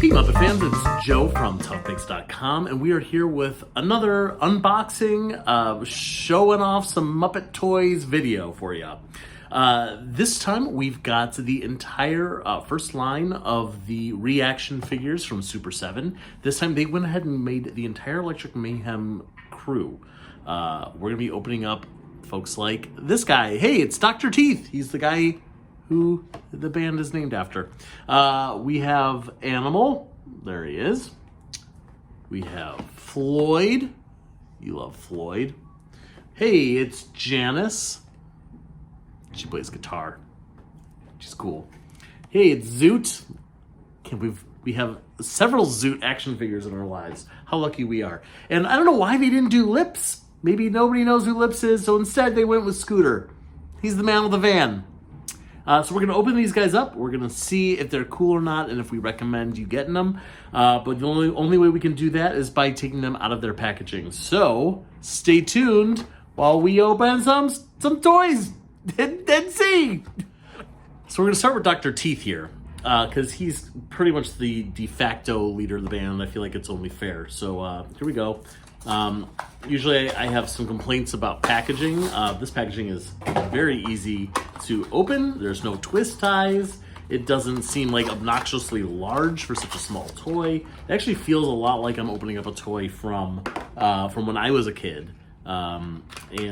Hey Muppet fans, it's Joe from ToughPigs.com, and we are here with another unboxing, showing off some Muppet toys video for you. This time we've got the entire first line of the ReAction figures from super7. This time they went ahead and made the entire Electric Mayhem crew. We're going to be opening up folks like this guy. Hey, it's Dr. Teeth. He's the guy who the band is named after. We have Animal. There he is. We have Floyd. You love Floyd. Hey, it's Janice. She plays guitar. She's cool. Hey, it's Zoot. We have several Zoot action figures in our lives. How lucky we are. And I don't know why they didn't do Lips. Maybe nobody knows who Lips is, so instead they went with Scooter. He's the man with the van. So we're going to open these guys up. We're going to see if they're cool or not and if we recommend you getting them. But the only way we can do that is by taking them out of their packaging. So stay tuned while we open some toys and see. So we're going to start with Dr. Teeth here because he's pretty much the de facto leader of the band. I feel like it's only fair. So here we go. Usually I have some complaints about packaging. This packaging is very easy to open. There's no twist ties. It doesn't seem like obnoxiously large for such a small toy. It actually feels a lot like I'm opening up a toy from when I was a kid. Here we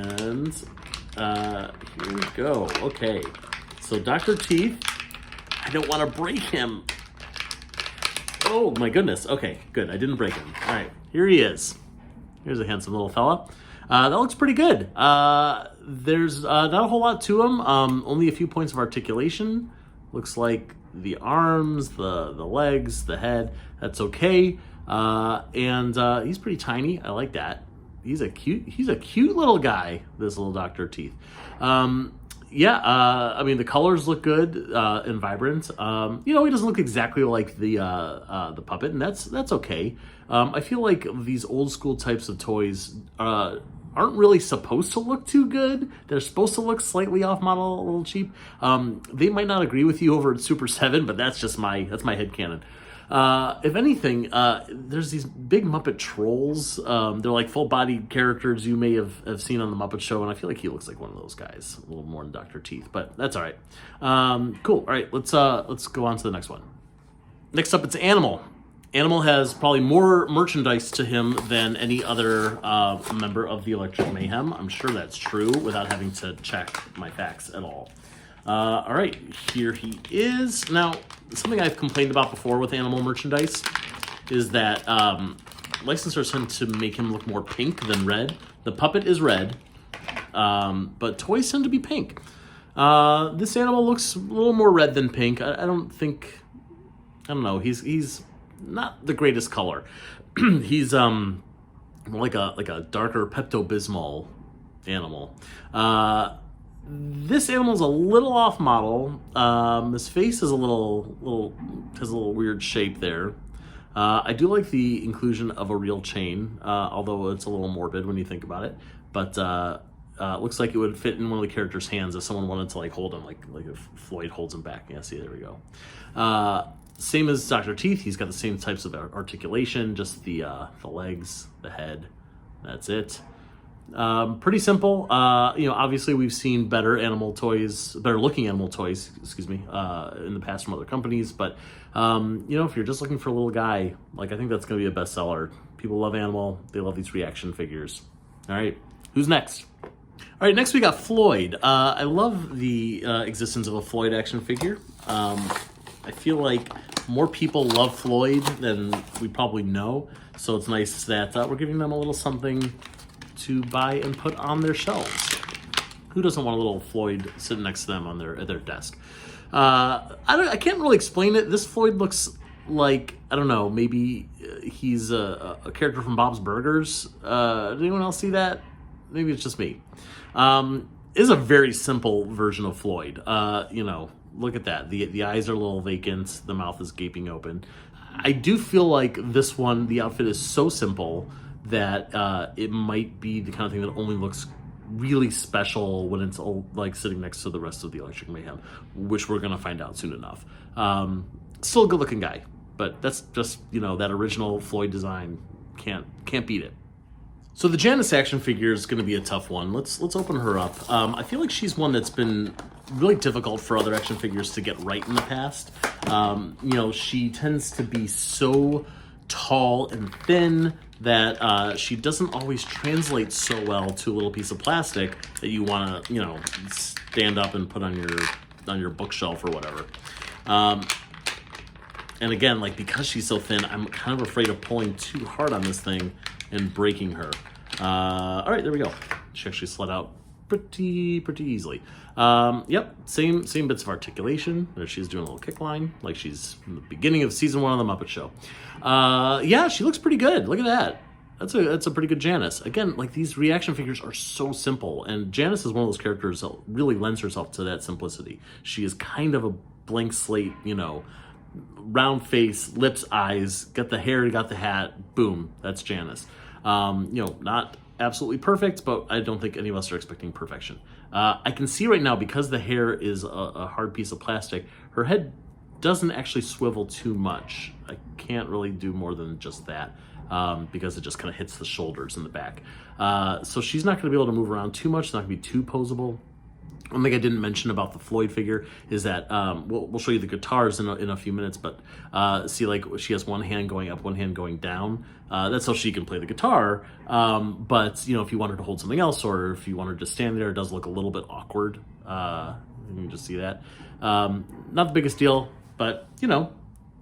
go. Okay, so Dr. Teeth, I don't want to break him. Oh my goodness. Okay, good. I didn't break him. All right, here he is. Here's a handsome little fella. That looks pretty good. There's not a whole lot to him. Only a few points of articulation. Looks like the arms, the legs, the head. That's okay. And he's pretty tiny. I like that. He's a cute little guy, this little Dr. Teeth. I mean, the colors look good and vibrant. He doesn't look exactly like the puppet, and that's okay. I feel like these old school types of toys aren't really supposed to look too good. They're supposed to look slightly off model, a little cheap. They might not agree with you over at super7, but that's my headcanon. If anything, there's these big Muppet trolls. They're like full-bodied characters you may have seen on the Muppet Show, and I feel like he looks like one of those guys, a little more than Dr. Teeth, but that's all right. Cool. All right, let's go on to the next one. Next up, it's Animal. Animal has probably more merchandise to him than any other member of the Electric Mayhem. I'm sure that's true without having to check my facts at all. All right, here he is. Now, something I've complained about before with Animal merchandise is that licensors tend to make him look more pink than red. The puppet is red, but toys tend to be pink. This Animal looks a little more red than pink. I don't know. He's not the greatest color. He's like a darker Pepto-Bismol Animal. This animal's a little off model. His face is has a little weird shape there. I do like the inclusion of a real chain, although it's a little morbid when you think about it. But looks like it would fit in one of the characters' hands if someone wanted to hold him, like if Floyd holds him back. Yeah, see, there we go. Same as Dr. Teeth, he's got the same types of articulation, just the legs, the head. That's it. Pretty simple. Obviously we've seen better looking animal toys, in the past from other companies, but if you're just looking for a little guy, I think that's going to be a bestseller. People love Animal. They love these ReAction figures. All right, who's next? All right, next we got Floyd. I love the existence of a Floyd action figure. I feel like more people love Floyd than we probably know, so it's nice that we're giving them a little something to buy and put on their shelves. Who doesn't want a little Floyd sitting next to them at their desk? I can't really explain it. This Floyd looks like, I don't know, maybe he's a character from Bob's Burgers. Did anyone else see that? Maybe it's just me. Is a very simple version of Floyd. Look at that. The eyes are a little vacant. The mouth is gaping open. I do feel like this one, the outfit is so simple that it might be the kind of thing that only looks really special when it's all sitting next to the rest of the Electric Mayhem, which we're going to find out soon enough. Still a good looking guy. but that's just, you know, that original Floyd design. Can't beat it. So the Janice action figure is going to be a tough one. Let's open her up. I feel like she's one that's been really difficult for other action figures to get right in the past. You know, she tends to be so tall and thin that she doesn't always translate so well to a little piece of plastic that you want to, you know, stand up and put on your bookshelf or whatever. And again, like, because she's so thin, I'm kind of afraid of pulling too hard on this thing and breaking her. All right, there we go. She actually slid out pretty easily. Yep, same bits of articulation. There she's doing a little kick line, like she's in the beginning of season 1 of the Muppet Show. Yeah, she looks pretty good. Look at that. That's a pretty good Janice. Again, like, these ReAction figures are so simple, and Janice is one of those characters that really lends herself to that simplicity. She is kind of a blank slate, you know, round face, lips, eyes, got the hair, got the hat, boom, that's Janice. You know, not absolutely perfect, but I don't think any of us are expecting perfection. I can see right now, because the hair is a hard piece of plastic, her head doesn't actually swivel too much. I can't really do more than just that, because it just kind of hits the shoulders and the back. So she's not going to be able to move around too much, it's not going to be too posable. One thing I didn't mention about the Floyd figure is that we'll show you the guitars in a few minutes, but see, like, she has one hand going up, one hand going down. That's how she can play the guitar. But, you know, if you want her to hold something else, or if you want her to stand there, it does look a little bit awkward. You can just see that. Not the biggest deal, but, you know,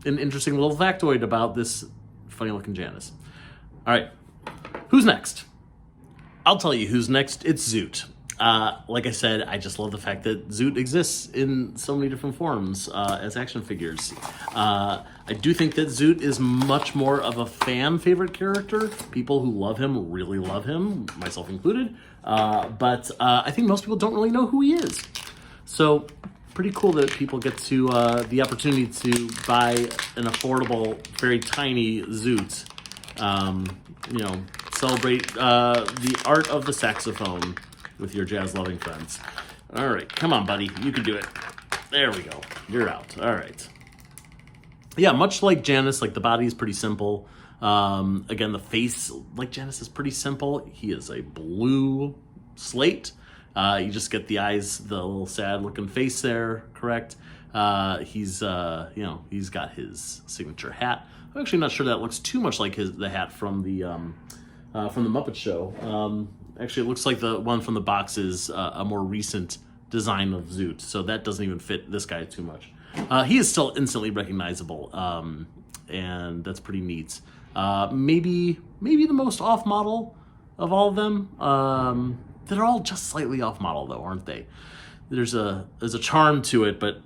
an interesting little factoid about this funny-looking Janice. All right, who's next? I'll tell you who's next. It's Zoot. Like I said, I just love the fact that Zoot exists in so many different forms as action figures. I do think that Zoot is much more of a fan favorite character. People who love him really love him, myself included. But I think most people don't really know who he is. So pretty cool that people get to the opportunity to buy an affordable, very tiny Zoot. You know, celebrate the art of the saxophone with your jazz-loving friends. All right, come on, buddy. You can do it. There we go. You're out. All right. Yeah, much like Janice, like, the body is pretty simple. Again, the face, like Janice, is pretty simple. He is a blue slate. You just get the eyes, the little sad-looking face there, correct? He's, you know, he's got his signature hat. I'm actually not sure that looks too much like the hat from the Muppet Show. Actually, it looks like the one from the box is a more recent design of Zoot, so that doesn't even fit this guy too much. He is still instantly recognizable, and that's pretty neat. Maybe the most off-model of all of them. They're all just slightly off-model, though, aren't they? There's a charm to it, but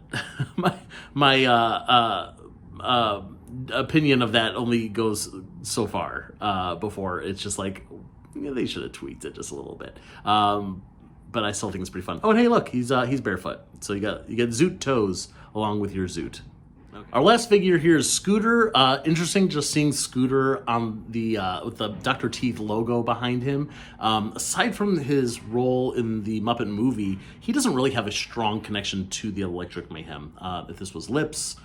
my opinion of that only goes so far before it's just like, yeah, they should have tweaked it just a little bit. But I still think it's pretty fun. Oh, and hey, look, he's barefoot. So you get Zoot toes along with your Zoot. Okay. Our last figure here is Scooter. Interesting just seeing Scooter on the with the Dr. Teeth logo behind him. Aside from his role in the Muppet movie, he doesn't really have a strong connection to the Electric Mayhem. If this was Lips,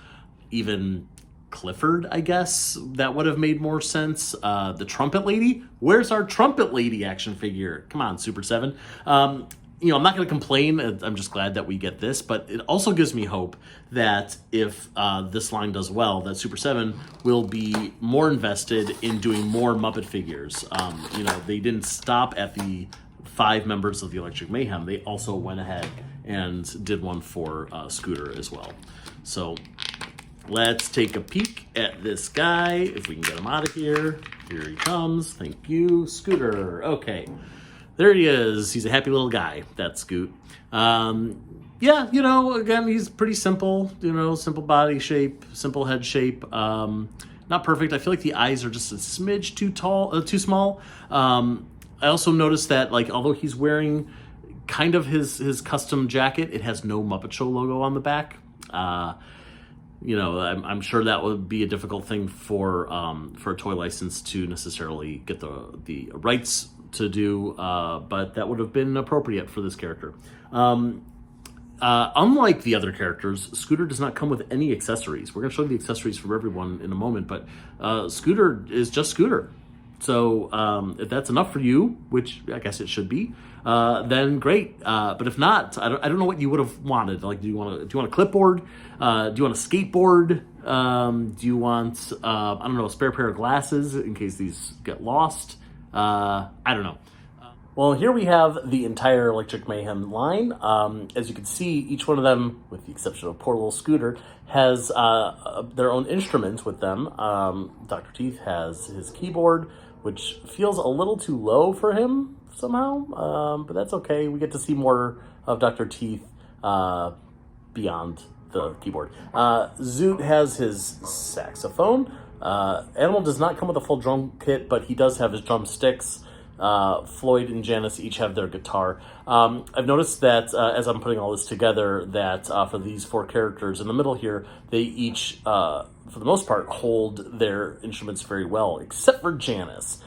even Clifford, I guess, that would have made more sense. The Trumpet Lady? Where's our Trumpet Lady action figure? Come on, Super 7. You know, I'm not going to complain. I'm just glad that we get this, but it also gives me hope that if this line does well, that Super 7 will be more invested in doing more Muppet figures. You know, they didn't stop at the 5 members of the Electric Mayhem. They also went ahead and did one for Scooter as well. So let's take a peek at this guy, if we can get him out of here. Here he comes. Thank you, Scooter. Okay, there he is. He's a happy little guy, that Scoot. Yeah, you know, again, he's pretty simple, you know, simple body shape, simple head shape. Not perfect. I feel like the eyes are just a smidge too small. I also noticed that, like, although he's wearing kind of his custom jacket, it has no Muppet Show logo on the back. You know, I'm sure that would be a difficult thing for a toy license to necessarily get the rights to do, but that would have been appropriate for this character. Unlike the other characters, Scooter does not come with any accessories. We're going to show you the accessories for everyone in a moment, but Scooter is just Scooter. So if that's enough for you, which I guess it should be, then great. But if not, I don't know what you would have wanted. Like, do you want a clipboard? Do you want a skateboard? Do you want I don't know, a spare pair of glasses in case these get lost? I don't know. Well, here we have the entire Electric Mayhem line. As you can see, each one of them, with the exception of poor little Scooter, has their own instruments with them. Dr. Teeth has his keyboard, which feels a little too low for him somehow, but that's okay. We get to see more of Dr. Teeth beyond the keyboard. Zoot has his saxophone. Animal does not come with a full drum kit, but he does have his drumsticks. Floyd and Janice each have their guitar. I've noticed that as I'm putting all this together, that for these 4 characters in the middle here, they each, for the most part, hold their instruments very well, except for Janice.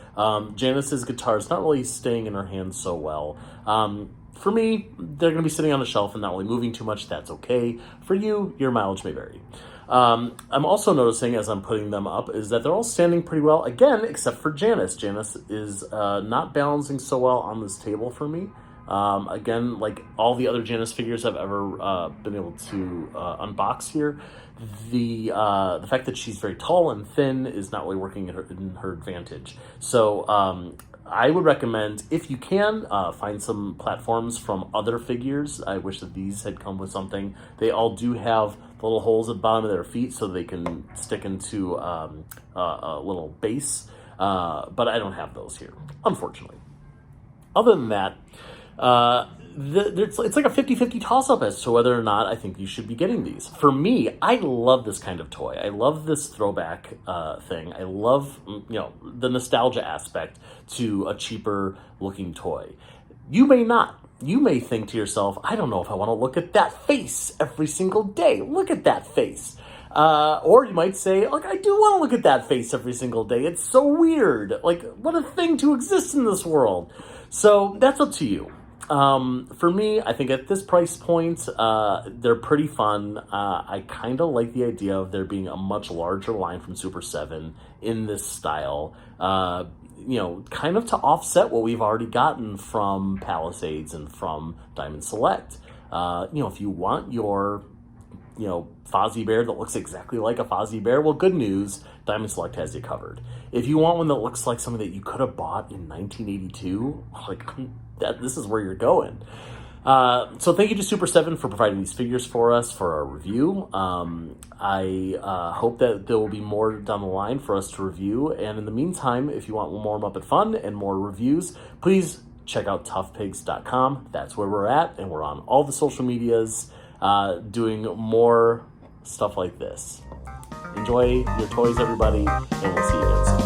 Janice's guitar is not really staying in her hands so well. For me, they're going to be sitting on a shelf and not really moving too much. That's okay. For you, your mileage may vary. I'm also noticing as I'm putting them up is that they're all standing pretty well, again, except for Janice. Janice is not balancing so well on this table for me. Again, like all the other Janice figures I've ever been able to unbox here, the fact that she's very tall and thin is not really working in her advantage. So I would recommend, if you can, find some platforms from other figures. I wish that these had come with something. They all do have the little holes at the bottom of their feet so they can stick into a little base, but I don't have those here, unfortunately. Other than that, it's like a 50-50 toss-up as to whether or not I think you should be getting these. For me, I love this kind of toy. I love this throwback thing. I love, the nostalgia aspect to a cheaper looking toy. You may not. You may think to yourself, I don't know if I want to look at that face every single day. Look at that face. Or you might say, like, I do want to look at that face every single day. It's so weird. Like, what a thing to exist in this world. So that's up to you. For me, I think at this price point, they're pretty fun. I kind of like the idea of there being a much larger line from Super 7 in this style, kind of to offset what we've already gotten from Palisades and from Diamond Select. If you want your, Fozzie Bear that looks exactly like a Fozzie Bear, well, good news, Diamond Select has you covered. If you want one that looks like something that you could have bought in 1982, this is where you're going. So thank you to Super 7 for providing these figures for us for our review. I hope that there will be more down the line for us to review. And in the meantime, if you want more Muppet fun and more reviews, please check out ToughPigs.com. That's where we're at, and we're on all the social medias doing more stuff like this. Enjoy your toys, everybody, and we'll see you again soon.